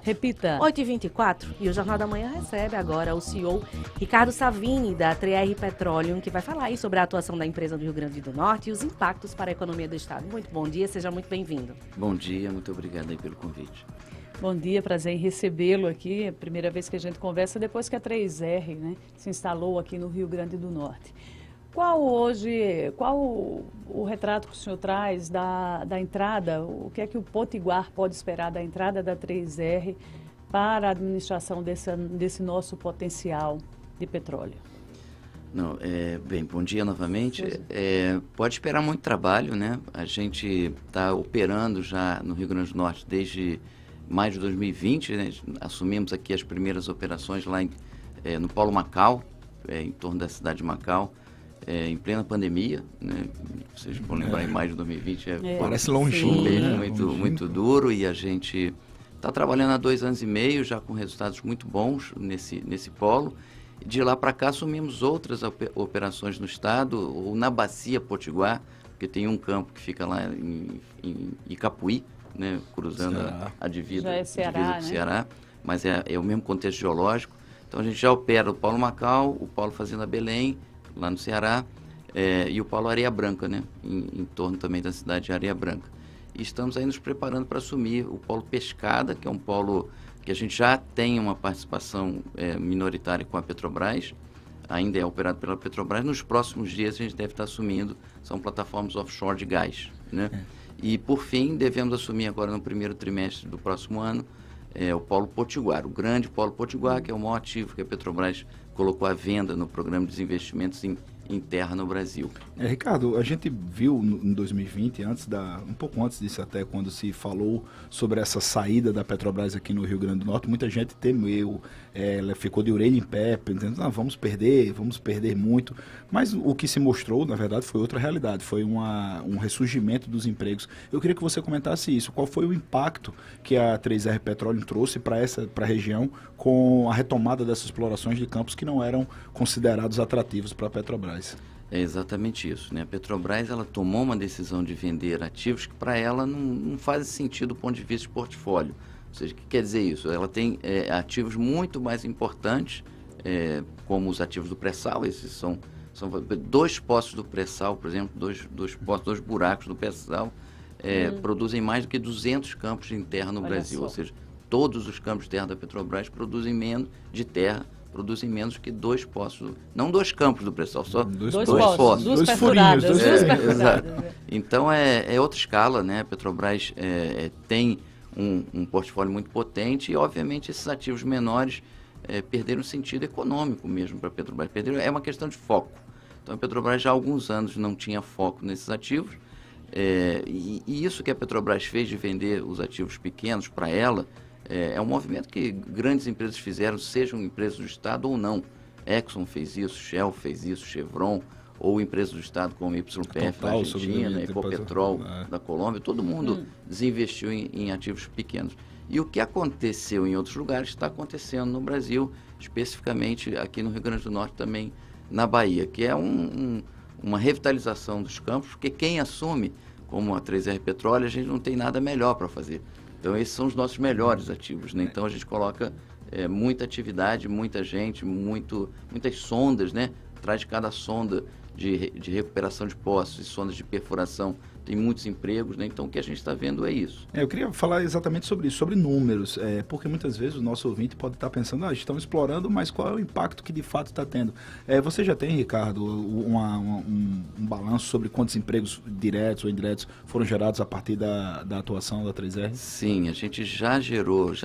Repita. 8h24, e o Jornal da Manhã recebe agora o CEO Ricardo Savini, da 3R Petroleum, que vai falar aí sobre a atuação da empresa do Rio Grande do Norte e os impactos para a economia do estado. Muito bom dia, seja muito bem-vindo. Bom dia, muito obrigado aí pelo convite. Bom dia, prazer em recebê-lo aqui. É a primeira vez que a gente conversa depois que a 3R, se instalou aqui no Rio Grande do Norte. Qual o retrato que o senhor traz da entrada? O que é que o Potiguar pode esperar da entrada da 3R para a administração desse nosso potencial de petróleo? Bem, bom dia novamente. Pode esperar muito trabalho, né? A gente está operando já no Rio Grande do Norte desde maio de 2020, né? Assumimos aqui as primeiras operações lá no Polo Macau, em torno da cidade de Macau. Em plena pandemia, né? Vocês vão lembrar, em maio de 2020 parece longinho, muito duro, e a gente está trabalhando há 2 anos e meio já com resultados muito bons nesse polo. De lá para cá assumimos outras operações no estado, ou na Bacia Potiguar, porque tem um campo que fica lá em Icapuí, né? Cruzando a divisa com o Ceará, mas é o mesmo contexto geológico. Então a gente já opera o Polo Macau, o Polo Fazenda Belém, lá no Ceará, e o Polo Areia Branca, né? Em torno também da cidade de Areia Branca. E estamos aí nos preparando para assumir o Polo Pescada, que é um polo que a gente já tem uma participação minoritária com a Petrobras, ainda é operado pela Petrobras. Nos próximos dias a gente deve estar assumindo, são plataformas offshore de gás, né? E por fim, devemos assumir agora no primeiro trimestre do próximo ano o Polo Potiguar, o grande Polo Potiguar, que é o maior ativo que a Petrobras colocou à venda no programa de desinvestimentos em terra no Brasil. Ricardo, a gente viu em 2020, um pouco antes disso até, quando se falou sobre essa saída da Petrobras aqui no Rio Grande do Norte, muita gente temeu, ela ficou de orelha em pé, pensando, vamos perder muito, mas o que se mostrou, na verdade, foi outra realidade, foi um ressurgimento dos empregos. Eu queria que você comentasse isso, qual foi o impacto que a 3R Petroleum trouxe para a região com a retomada dessas explorações de campos que não eram considerados atrativos para a Petrobras? É exatamente isso, né? A Petrobras, ela tomou uma decisão de vender ativos que para ela não faz sentido do ponto de vista de portfólio. Ou seja, o que quer dizer isso? Ela tem ativos muito mais importantes, como os ativos do pré-sal. Esses são 2 poços do pré-sal, por exemplo, dois buracos do pré-sal, produzem mais do que 200 campos de terra no Brasil. Ou seja, todos os campos de terra da Petrobras produzem menos que 2 poços, não 2 campos do pré-sal, só 2 poços. 2 furinhos. Exato. Então é outra escala, né? A Petrobras tem um portfólio muito potente e, obviamente, esses ativos menores perderam sentido econômico mesmo para a Petrobras. É uma questão de foco. Então a Petrobras já há alguns anos não tinha foco nesses ativos, e isso que a Petrobras fez de vender os ativos pequenos para ela, é um movimento que grandes empresas fizeram, sejam empresas do Estado ou não. Exxon fez isso, Shell fez isso, Chevron, ou empresas do Estado como YPF da Argentina, Ecopetrol da Colômbia, todo mundo desinvestiu em ativos pequenos. E o que aconteceu em outros lugares está acontecendo no Brasil, especificamente aqui no Rio Grande do Norte, também na Bahia, que é uma revitalização dos campos, porque quem assume, como a 3R Petróleo, a gente não tem nada melhor para fazer. Então, esses são os nossos melhores ativos, né? Então, a gente coloca muita atividade, muita gente, muitas sondas, né? Atrás de cada sonda de recuperação de poços e sondas de perfuração, tem muitos empregos, né? Então, o que a gente está vendo é isso. Eu queria falar exatamente sobre isso, sobre números, porque muitas vezes o nosso ouvinte pode estar pensando, estão explorando, mas qual é o impacto que de fato está tendo? Você já tem, Ricardo, um balanço sobre quantos empregos diretos ou indiretos foram gerados a partir da atuação da 3R? Sim, a gente já geramos,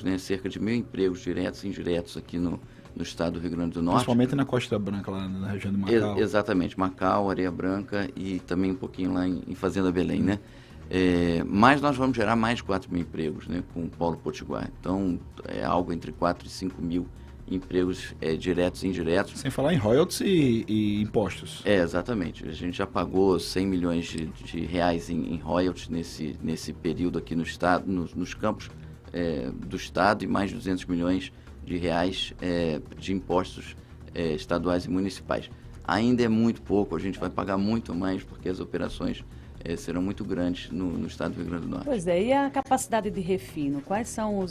né, cerca de 1.000 empregos diretos e indiretos aqui no estado do Rio Grande do Norte. Principalmente na Costa Branca, lá na região de Macau. Exatamente, Macau, Areia Branca e também um pouquinho lá em Fazenda Belém, né? Mas nós vamos gerar mais de 4.000 empregos, né, com o Polo Potiguar. Então, é algo entre 4 e 5 mil empregos diretos e indiretos. Sem falar em royalties e impostos. Exatamente. A gente já pagou 100 milhões de reais em royalties nesse período aqui no estado, nos campos do estado, e mais de 200 milhões de reais de impostos estaduais e municipais. Ainda é muito pouco, a gente vai pagar muito mais porque as operações serão muito grandes no estado do Rio Grande do Norte. Pois é, e a capacidade de refino? Quais são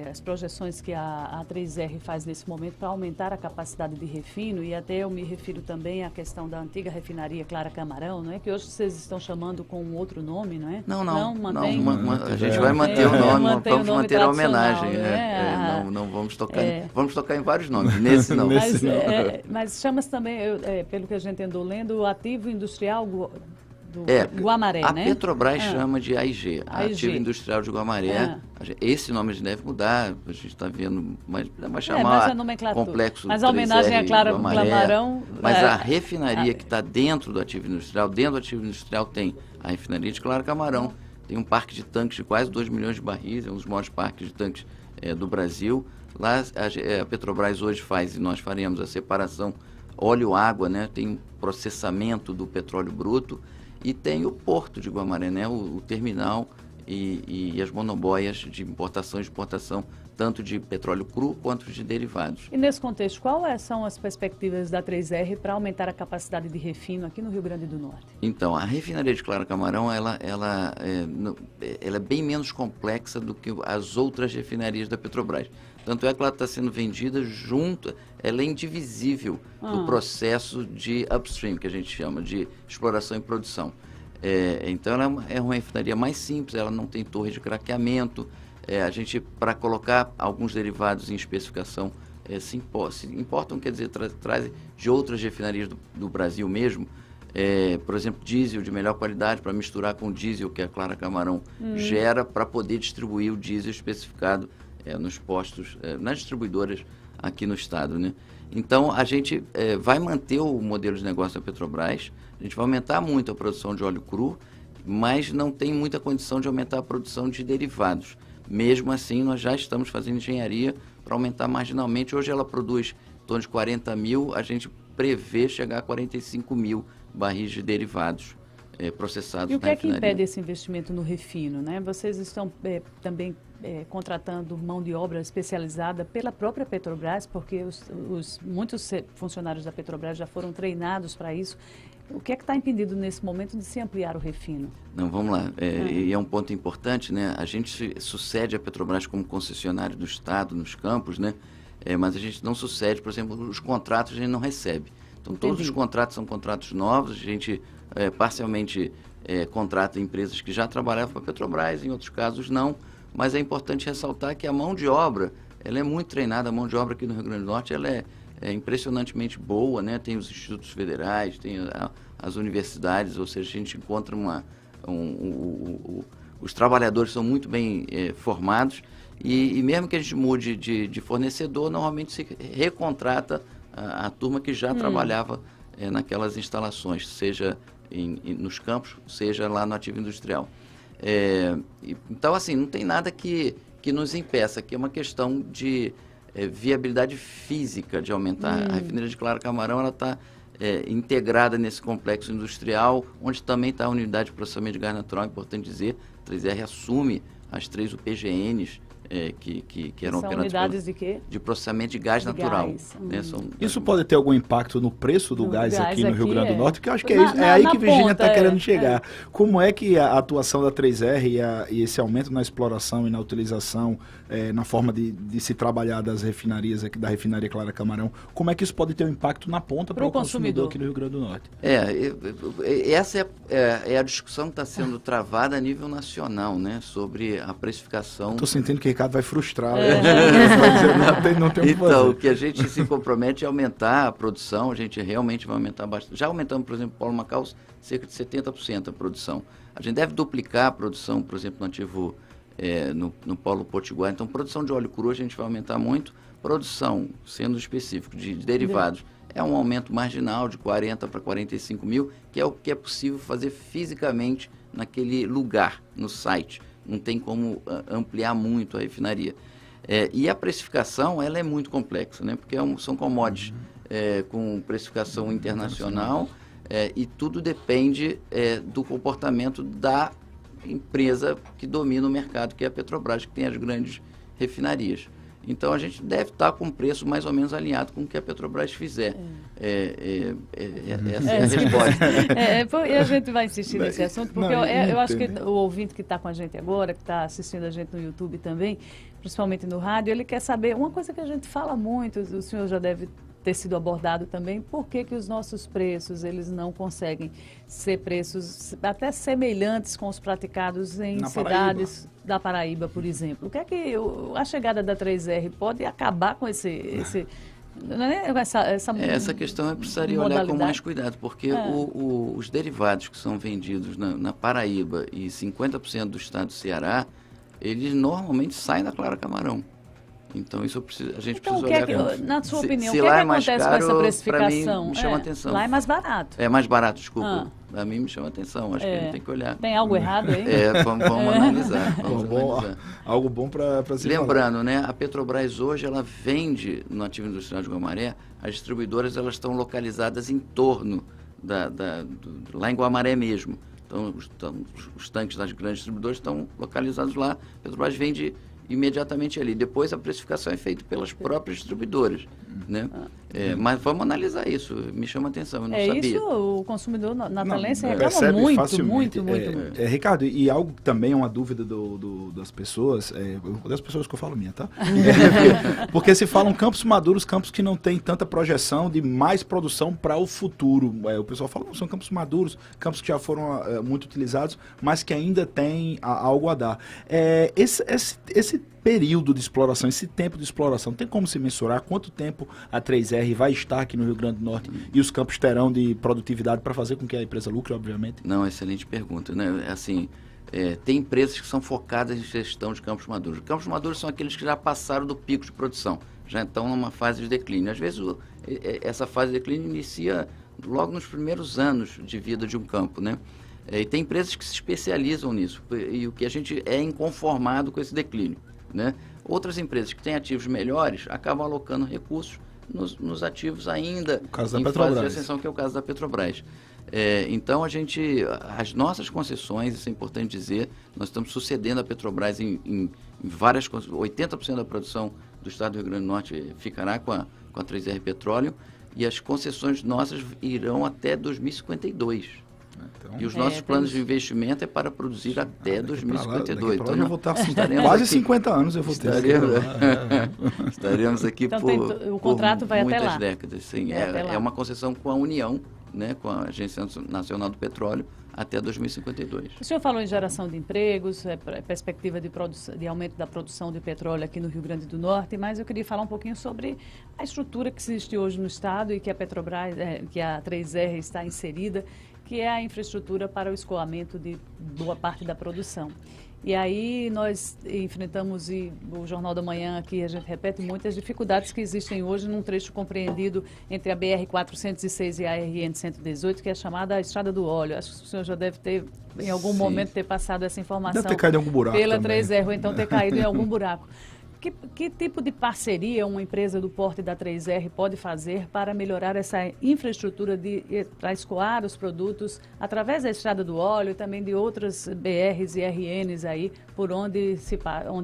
as projeções que a 3R faz nesse momento para aumentar a capacidade de refino? E até eu me refiro também à questão da antiga refinaria Clara Camarão, não é? Que hoje vocês estão chamando com um outro nome, não é? Não, mantém? A gente vai manter o nome, vamos manter a homenagem. Né? Não vamos tocar, vamos tocar em vários nomes, nesse não. Mas chama-se também, pelo que a gente andou lendo, o ativo industrial do Guamaré, a né? Petrobras chama de AIG, Ativo Industrial de Guamaré. Esse nome a gente deve mudar, a gente está vendo, mas vai chamar Complexo 3R Mas a homenagem a Clara Camarão... Mas a refinaria que está dentro do Ativo Industrial, tem a refinaria de Clara Camarão, tem um parque de tanques de quase 2 milhões de barris, é um dos maiores parques de tanques do Brasil. Lá a Petrobras hoje faz, e nós faremos a separação óleo-água, né? Tem um processamento do petróleo bruto, e tem o porto de Guamaré, né? O terminal e as monoboias de importação e exportação, tanto de petróleo cru quanto de derivados. E nesse contexto, quais são as perspectivas da 3R para aumentar a capacidade de refino aqui no Rio Grande do Norte? Então, a refinaria de Clara Camarão, ela é bem menos complexa do que as outras refinarias da Petrobras. Tanto é que ela está sendo vendida junto, ela é indivisível do processo de upstream, que a gente chama de exploração e produção. Então, ela é uma refinaria mais simples, ela não tem torre de craqueamento. A gente, para colocar alguns derivados em especificação, se importam, quer dizer, trazem de outras refinarias do Brasil mesmo. Por exemplo, diesel de melhor qualidade para misturar com o diesel que a Clara Camarão gera, para poder distribuir o diesel especificado nos postos, nas distribuidoras aqui no estado, né? Então, a gente vai manter o modelo de negócio da Petrobras, a gente vai aumentar muito a produção de óleo cru, mas não tem muita condição de aumentar a produção de derivados. Mesmo assim, nós já estamos fazendo engenharia para aumentar marginalmente. Hoje ela produz em torno de 40 mil, a gente prevê chegar a 45 mil barris de derivados processados. E o que é que impede esse investimento no refino, né? Vocês estão também contratando mão de obra especializada pela própria Petrobras, porque muitos funcionários da Petrobras já foram treinados para isso. O que é que está impedindo nesse momento de se ampliar o refino? Não, vamos lá. E é um ponto importante, né? A gente sucede a Petrobras como concessionário do Estado nos campos, né? Mas a gente não sucede, por exemplo, os contratos a gente não recebe. Então, todos os contratos são contratos novos, a gente parcialmente contrata empresas que já trabalhavam para a Petrobras, em outros casos não. Mas é importante ressaltar que a mão de obra, ela é muito treinada, a mão de obra aqui no Rio Grande do Norte, ela é impressionantemente boa, né? Tem os institutos federais, tem as universidades, ou seja, a gente encontra os trabalhadores são muito bem formados e mesmo que a gente mude de fornecedor, normalmente se recontrata a turma que já trabalhava naquelas instalações, seja nos campos, seja lá no ativo industrial. Então, assim, não tem nada que nos impeça, que é uma questão de viabilidade física de aumentar. A refinaria de Clara Camarão, ela está integrada nesse complexo industrial, onde também está a unidade de processamento de gás natural, é importante dizer, a 3R assume as 3 UPGNs, que eram operadas unidades de quê? De processamento de gás natural. Né? Isso pode ter algum impacto no preço do gás aqui no Rio Grande do Norte? Porque eu acho que é aí que a Virgínia está querendo chegar. Como é que a atuação da 3R e esse aumento na exploração e na utilização, na forma de se trabalhar das refinarias aqui, da refinaria Clara Camarão, como é que isso pode ter um impacto na ponta para o consumidor aqui no Rio Grande do Norte? Essa é a discussão que está sendo travada a nível nacional, né? Sobre a precificação. Estou sentindo que o Ricardo vai frustrar. Não tem então, o que a gente se compromete é aumentar a produção, a gente realmente vai aumentar bastante. Já aumentamos, por exemplo, Polo Macaus, cerca de 70% a produção. A gente deve duplicar a produção, por exemplo, no ativo no Polo Potiguar. Então, produção de óleo cru a gente vai aumentar muito. Produção, sendo específico, de derivados, é um aumento marginal de 40 para 45 mil, que é o que é possível fazer fisicamente naquele lugar, no site. Não tem como ampliar muito a refinaria. E a precificação, ela é muito complexa, né? Porque são commodities com precificação internacional e tudo depende do comportamento da empresa que domina o mercado, que é a Petrobras, que tem as grandes refinarias. Então, a gente deve estar com um preço mais ou menos alinhado com o que a Petrobras fizer. Essa é a resposta. E a gente vai insistir nesse assunto, porque eu acho que o ouvinte que está com a gente agora, que está assistindo a gente no YouTube também, principalmente no rádio, ele quer saber uma coisa que a gente fala muito, o senhor já deve ter sido abordado também, por que os nossos preços, eles não conseguem ser preços até semelhantes com os praticados em cidades da Paraíba, por exemplo. O que é que a chegada da 3R pode acabar com essa questão precisaria olhar com mais cuidado, porque os derivados que são vendidos na Paraíba e 50% do estado do Ceará, eles normalmente saem da Clara Camarão. Então, isso a gente precisa olhar. Na sua opinião, o que acontece com essa precificação? Mim, me chama atenção. Lá é mais barato. É mais barato, desculpa. A mim me chama atenção, acho que a gente tem que olhar. Tem algo errado aí? Vamos analisar. Algo bom para se Lembrando, né, a Petrobras hoje, ela vende no ativo industrial de Guamaré, as distribuidoras elas estão localizadas em torno lá em Guamaré mesmo. Então, os tanques das grandes distribuidoras estão localizados lá, a Petrobras vende imediatamente ali. Depois a precificação é feita pelas próprias distribuidoras, né? Mas vamos analisar isso. Me chama a atenção, eu não sabia. Isso o consumidor natalense reclama muito. Ricardo, e algo que também é uma dúvida das pessoas, das pessoas que eu falo minha, tá? Porque se falam campos maduros, campos que não têm tanta projeção de mais produção para o futuro. O pessoal fala, não, são campos maduros, campos que já foram muito utilizados, mas que ainda têm algo a dar. Esse período de exploração, esse tempo de exploração, tem como se mensurar quanto tempo a 3R vai estar aqui no Rio Grande do Norte e os campos terão de produtividade para fazer com que a empresa lucre, obviamente? Não, excelente pergunta, né? Assim, tem empresas que são focadas em gestão de campos maduros. Campos maduros são aqueles que já passaram do pico de produção, já estão numa fase de declínio. Às vezes, essa fase de declínio inicia logo nos primeiros anos de vida de um campo, né? E tem empresas que se especializam nisso, e o que a gente é inconformado com esse declínio, né? Outras empresas que têm ativos melhores acabam alocando recursos nos ativos ainda em fase de ascensão, que é o caso da Petrobras. Então, as nossas concessões, isso é importante dizer, nós estamos sucedendo a Petrobras em várias concessões. 80% da produção do estado do Rio Grande do Norte ficará com a 3R Petróleo, e as concessões nossas irão até 2052. Então, e os nossos planos de investimento é para produzir até 2052. Então, eu vou estar quase 50 anos eu vou ter. Estaremos aqui então, o contrato vai muitas até lá. décadas. Sim, é uma concessão com a União, né, com a Agência Nacional do Petróleo, até 2052. O senhor falou em geração de empregos, perspectiva de aumento da produção de petróleo aqui no Rio Grande do Norte, mas eu queria falar um pouquinho sobre a estrutura que existe hoje no Estado e que a Petrobras, que a 3R está inserida, que é a infraestrutura para o escoamento de boa parte da produção. E aí nós enfrentamos, e o Jornal da Manhã aqui a gente repete, muitas dificuldades que existem hoje num trecho compreendido entre a BR-406 e a RN-118, que é chamada a Estrada do Óleo. Acho que o senhor já deve ter, em algum momento, ter passado essa informação. Deve ter caído em algum buraco pela também. 3R, ou então ter caído em algum buraco. Que tipo de parceria uma empresa do porte da 3R pode fazer para melhorar essa infraestrutura para escoar os produtos através da Estrada do Óleo e também de outras BRs e RNs aí por onde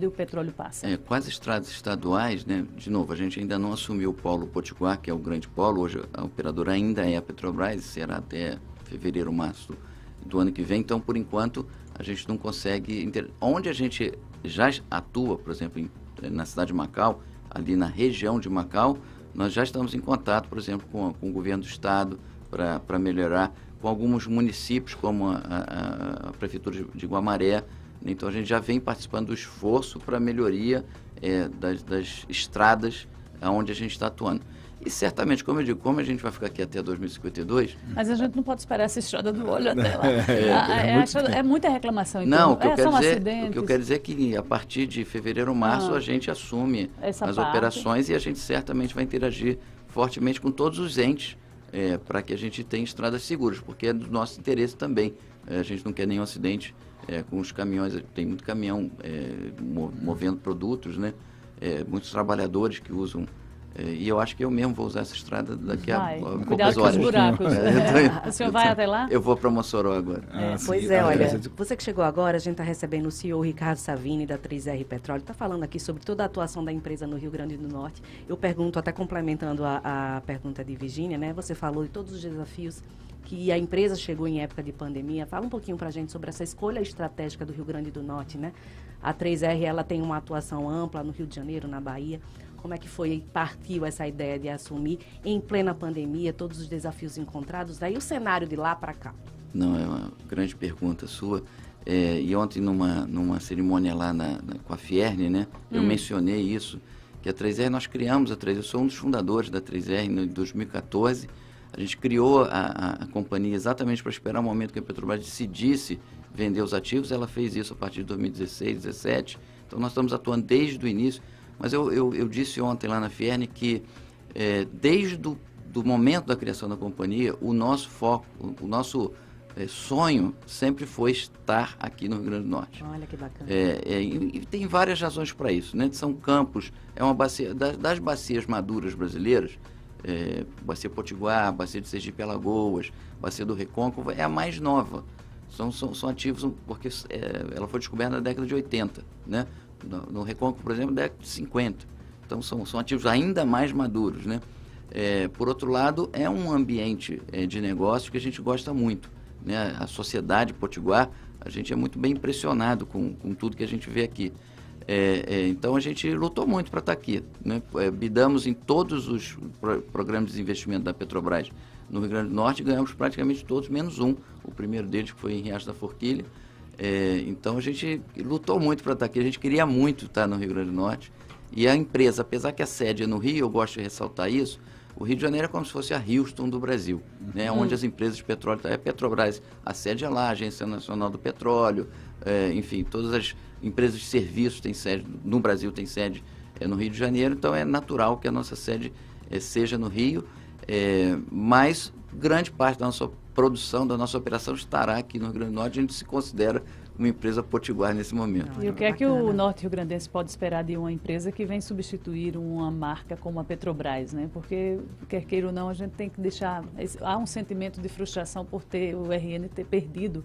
o petróleo passa? Com as estradas estaduais, né, de novo, a gente ainda não assumiu o polo Potiguar, que é o grande polo. Hoje a operadora ainda é a Petrobras, será até fevereiro, março do ano que vem. Então, por enquanto, a gente não consegue... Onde a gente já atua, por exemplo, na cidade de Macau, ali na região de Macau, nós já estamos em contato, por exemplo, com o governo do estado para melhorar, com alguns municípios, como a prefeitura de Guamaré. Então, a gente já vem participando do esforço para a melhoria das estradas onde a gente está atuando. E certamente, como eu digo, como a gente vai ficar aqui até 2052... Mas a gente não pode esperar essa Estrada do Óleo até lá. É muita reclamação. Então, não, o que eu quero dizer é que a partir de fevereiro ou março a gente assume as operações, e a gente certamente vai interagir fortemente com todos os entes para que a gente tenha estradas seguras, porque é do nosso interesse também. A gente não quer nenhum acidente com os caminhões. Tem muito caminhão movendo produtos, né? Muitos trabalhadores que usam E eu acho que eu mesmo vou usar essa estrada daqui a Cuidado poucas com horas. os buracos. O senhor vai até lá? Eu vou para Mossoró agora. Pois é, olha, você que chegou agora, a gente está recebendo o CEO Ricardo Savini, da 3R Petróleo, está falando aqui sobre toda a atuação da empresa no Rio Grande do Norte. Eu pergunto, até complementando a pergunta de Virgínia, né? Você falou de todos os desafios que a empresa chegou em época de pandemia. Fala um pouquinho para a gente sobre essa escolha estratégica do Rio Grande do Norte, né? A 3R, ela tem uma atuação ampla no Rio de Janeiro, na Bahia. Como é que partiu essa ideia de assumir em plena pandemia todos os desafios encontrados? Daí o cenário de lá para cá. Não, é uma grande pergunta sua. E ontem numa cerimônia lá com a Fierne, né? Eu mencionei isso, que a 3R, nós criamos a 3R, eu sou um dos fundadores da 3R em 2014. A gente criou a companhia exatamente para esperar o momento que a Petrobras decidisse vender os ativos. Ela fez isso a partir de 2016, 2017. Então nós estamos atuando desde o início. Mas eu disse ontem lá na Fierne que desde do momento da criação da companhia, o nosso foco, o nosso sonho sempre foi estar aqui no Rio Grande do Norte. Olha que bacana. E tem várias razões para isso, né? São campos, é uma bacia, das bacias maduras brasileiras, bacia Potiguar, bacia de Sergipe e Alagoas, bacia do Recôncavo, é a mais nova. São ativos, porque ela foi descoberta na década de 80, né? No Recôncavo, por exemplo, década de 50. Então, são ativos ainda mais maduros, né? Por outro lado, é um ambiente de negócio que a gente gosta muito, né? A sociedade potiguar, a gente é muito bem impressionado com tudo que a gente vê aqui. Então, a gente lutou muito para estar aqui, né? Bidamos em todos os programas de investimento da Petrobras no Rio Grande do Norte e ganhamos praticamente todos, menos um. O primeiro deles, que foi em Riacho da Forquilha. Então, a gente lutou muito para estar aqui. A gente queria muito estar no Rio Grande do Norte. E a empresa, apesar que a sede é no Rio, eu gosto de ressaltar isso, o Rio de Janeiro é como se fosse a Houston do Brasil, né? Onde as empresas de petróleo estão. A Petrobras, a sede é lá, a Agência Nacional do Petróleo, enfim, todas as empresas de serviços têm sede, no Brasil tem sede no Rio de Janeiro, então é natural que a nossa sede seja no Rio, mas grande parte da nossa produção, da nossa operação estará aqui no Rio Grande do Norte. A gente se considera uma empresa potiguar nesse momento. E o que é que o Norte Rio Grandense pode esperar de uma empresa que vem substituir uma marca como a Petrobras, né? Porque, quer queira ou não, a gente tem que deixar... Há um sentimento de frustração por o RN ter perdido,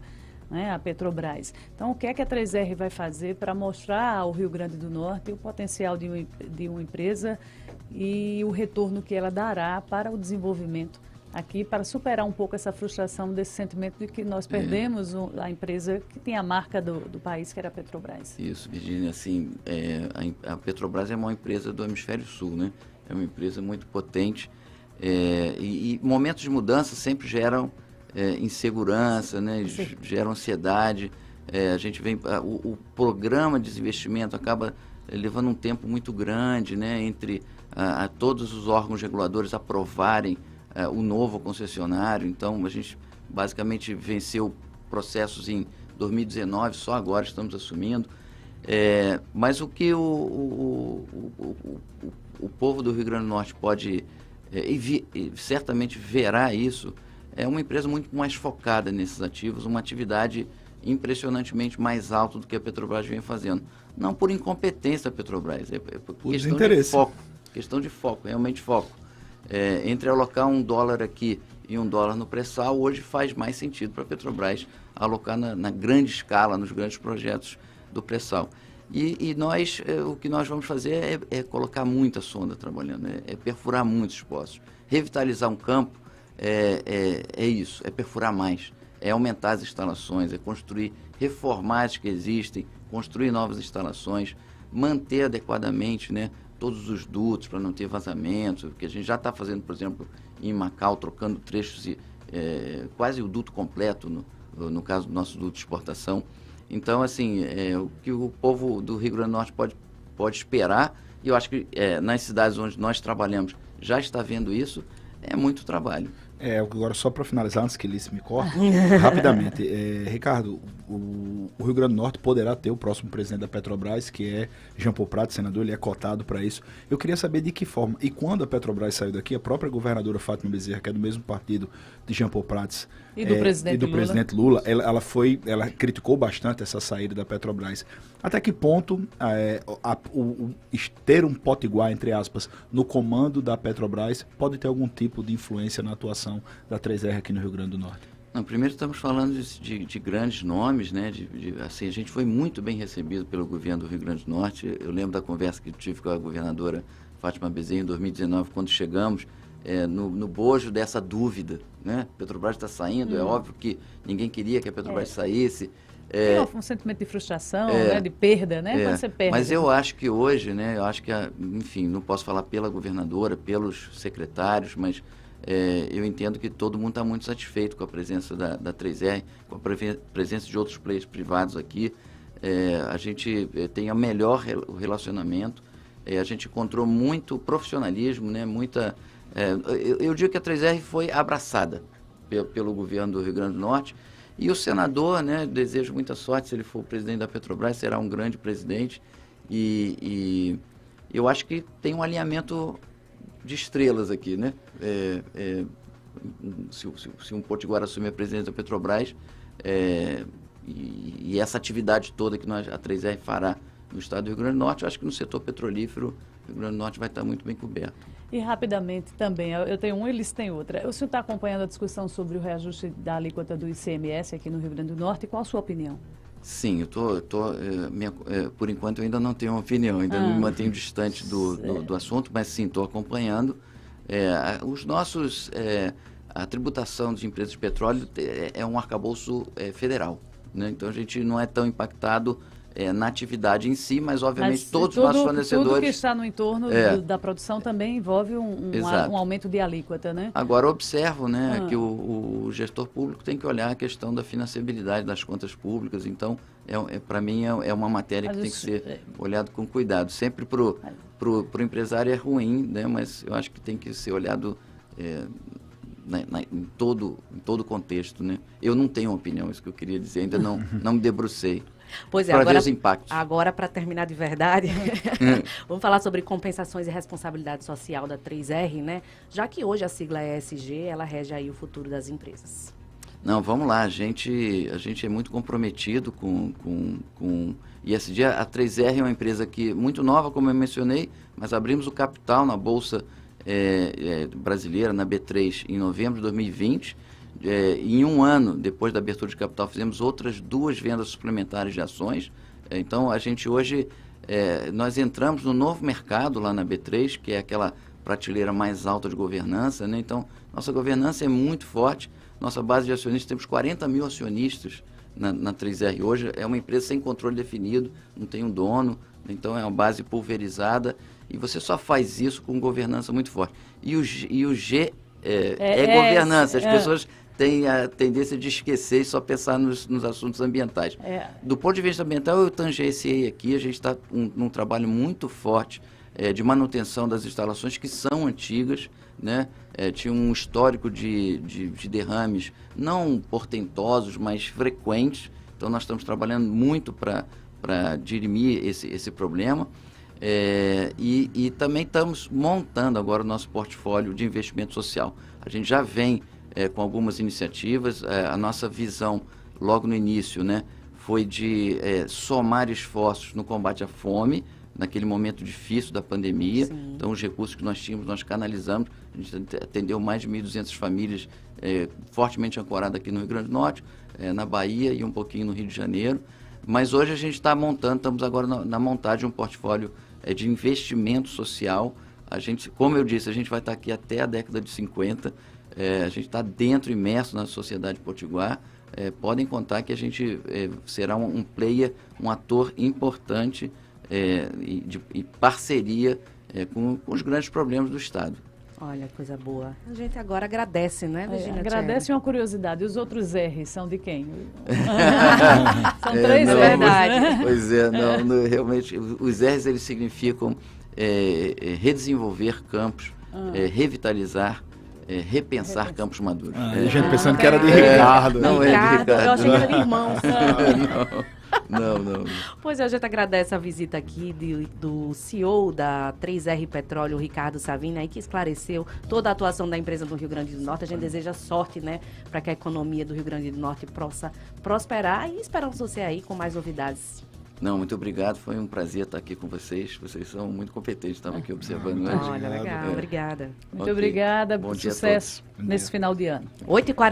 né, a Petrobras. Então, o que é que a 3R vai fazer para mostrar ao Rio Grande do Norte o potencial de uma empresa e o retorno que ela dará para o desenvolvimento aqui, para superar um pouco essa frustração desse sentimento de que nós perdemos a empresa que tem a marca do país, que era a Petrobras. Isso, Virgínia, assim, a Petrobras é uma empresa do Hemisfério Sul, né? É uma empresa muito potente e momentos de mudança sempre geram insegurança, né? Geram ansiedade. A gente vem, o programa de desinvestimento acaba levando um tempo muito grande, né? Entre todos os órgãos reguladores aprovarem o novo concessionário. Então, a gente basicamente venceu processos em 2019, só agora estamos assumindo. Mas o que o povo do Rio Grande do Norte pode, certamente verá isso, é uma empresa muito mais focada nesses ativos, uma atividade impressionantemente mais alta do que a Petrobras vem fazendo. Não por incompetência da Petrobras, por questão de foco. Questão de foco, realmente foco. Entre alocar $1 aqui e $1 no pré-sal, hoje faz mais sentido para a Petrobras alocar na grande escala, nos grandes projetos do pré-sal. E nós, o que nós vamos fazer é colocar muita sonda trabalhando, é perfurar muitos poços. Revitalizar um campo é isso, é perfurar mais, é aumentar as instalações, é construir, reformar as que existem, construir novas instalações, manter adequadamente, né, todos os dutos para não ter vazamentos, porque a gente já está fazendo, por exemplo, em Macau, trocando trechos, quase o duto completo, no caso do nosso duto de exportação. Então, assim, o que o povo do Rio Grande do Norte pode esperar, e eu acho que nas cidades onde nós trabalhamos já está vendo isso, é muito trabalho. Agora só para finalizar, antes que Alice me corte, rapidamente. Ricardo, o Rio Grande do Norte poderá ter o próximo presidente da Petrobras, que é Jean Paul Prats, senador, ele é cotado para isso. Eu queria saber de que forma, e quando a Petrobras saiu daqui, a própria governadora Fátima Bezerra, que é do mesmo partido de Jean Paul Prats, e do presidente Lula, ela criticou bastante essa saída da Petrobras. Até que ponto ter um potiguar, entre aspas, no comando da Petrobras pode ter algum tipo de influência na atuação da 3R aqui no Rio Grande do Norte? Não, primeiro estamos falando de grandes nomes, né? Assim, a gente foi muito bem recebido pelo governo do Rio Grande do Norte. Eu lembro da conversa que tive com a governadora Fátima Bezerra em 2019, quando chegamos no bojo dessa dúvida, né? Petrobras está saindo, é óbvio que ninguém queria que a Petrobras saísse. Tem um sentimento de frustração, né? De perda, né? Quando você perde. Mas eu acho que hoje, né? Eu acho que, enfim, não posso falar pela governadora, pelos secretários, mas eu entendo que todo mundo está muito satisfeito com a presença da 3R, com a presença de outros players privados aqui. A gente tem o melhor relacionamento, a gente encontrou muito profissionalismo, né? Eu digo que a 3R foi abraçada pelo governo do Rio Grande do Norte. E o senador, né, desejo muita sorte, se ele for o presidente da Petrobras, será um grande presidente. E eu acho que tem um alinhamento de estrelas aqui, né? Se um potiguar assumir a presidência da Petrobras, e essa atividade toda que a 3R fará no estado do Rio Grande do Norte, eu acho que no setor petrolífero, o Rio Grande do Norte vai estar muito bem coberto. E rapidamente também, eu tenho um, eles têm outra. O senhor está acompanhando a discussão sobre o reajuste da alíquota do ICMS aqui no Rio Grande do Norte. Qual a sua opinião? Sim, por enquanto eu ainda não tenho uma opinião, ainda me mantenho distante do assunto, mas sim, estou acompanhando. A tributação de empresas de petróleo é um arcabouço federal, né? Então a gente não é tão impactado na atividade em si, mas obviamente todos os nossos fornecedores... Tudo que está no entorno da produção também envolve um aumento de alíquota, né? Agora observo, né, que o gestor público tem que olhar a questão da financiabilidade das contas públicas, então para mim é uma matéria que tem que ser olhado com cuidado. Sempre para o empresário é ruim, né, mas eu acho que tem que ser olhado em todo o contexto, né? Eu não tenho uma opinião, isso que eu queria dizer, ainda não me debrucei. Pois é, agora para terminar de verdade, vamos falar sobre compensações e responsabilidade social da 3R, né? Já que hoje a sigla é ESG, ela rege aí o futuro das empresas. Não, vamos lá, a gente é muito comprometido com ESG. A 3R é uma empresa muito nova, como eu mencionei, mas abrimos o capital na Bolsa brasileira, na B3, em novembro de 2020. Em um ano, depois da abertura de capital, fizemos outras 2 vendas suplementares de ações. Então, a gente hoje, nós entramos no novo mercado lá na B3, que é aquela prateleira mais alta de governança, né? Então, nossa governança é muito forte. Nossa base de acionistas, temos 40 mil acionistas na 3R. Hoje é uma empresa sem controle definido, não tem um dono, então é uma base pulverizada. E você só faz isso com governança muito forte. E o G governança. As pessoas têm a tendência de esquecer e só pensar nos assuntos ambientais. Do ponto de vista ambiental, eu tangenciei aqui, a gente está num trabalho muito forte de manutenção das instalações que são antigas, né? Tinha um histórico de derrames, não portentosos, mas frequentes. Então, nós estamos trabalhando muito para dirimir esse problema. E também estamos montando agora o nosso portfólio de investimento social. A gente já vem com algumas iniciativas. A nossa visão, logo no início, né, foi de somar esforços no combate à fome, naquele momento difícil da pandemia. Sim. Então, os recursos que nós tínhamos, nós canalizamos. A gente atendeu mais de 1.200 famílias fortemente ancoradas aqui no Rio Grande do Norte, na Bahia e um pouquinho no Rio de Janeiro. Mas hoje a gente está estamos agora na montagem de um portfólio de investimento social. A gente, como eu disse, a gente vai estar aqui até a década de 50. A gente está imerso na sociedade potiguar. Podem contar que a gente será um player, um ator importante e parceria com os grandes problemas do Estado. Olha, coisa boa. A gente agora agradece, né, Virginia? Agradece. Uma curiosidade, os outros R's são de quem? São 3 R's, verdade. Né? Pois realmente, os R's, eles significam redesenvolver campos, revitalizar, repensar Campos Maduros. A gente pensando que era de Ricardo. Não é de Ricardo. Eu achei que era de irmãos. Não. Pois é, a gente agradece a visita aqui do CEO da 3R Petróleo, Ricardo Savini, aí que esclareceu toda a atuação da empresa do Rio Grande do Norte. A gente deseja sorte, né, para que a economia do Rio Grande do Norte possa prosperar e esperamos você aí com mais novidades. Não, muito obrigado. Foi um prazer estar aqui com vocês. Vocês são muito competentes, estava aqui observando. Né? Olha, legal, obrigada. Muito obrigada, Bom dia a sucesso todos. nesse final de ano. 8h40.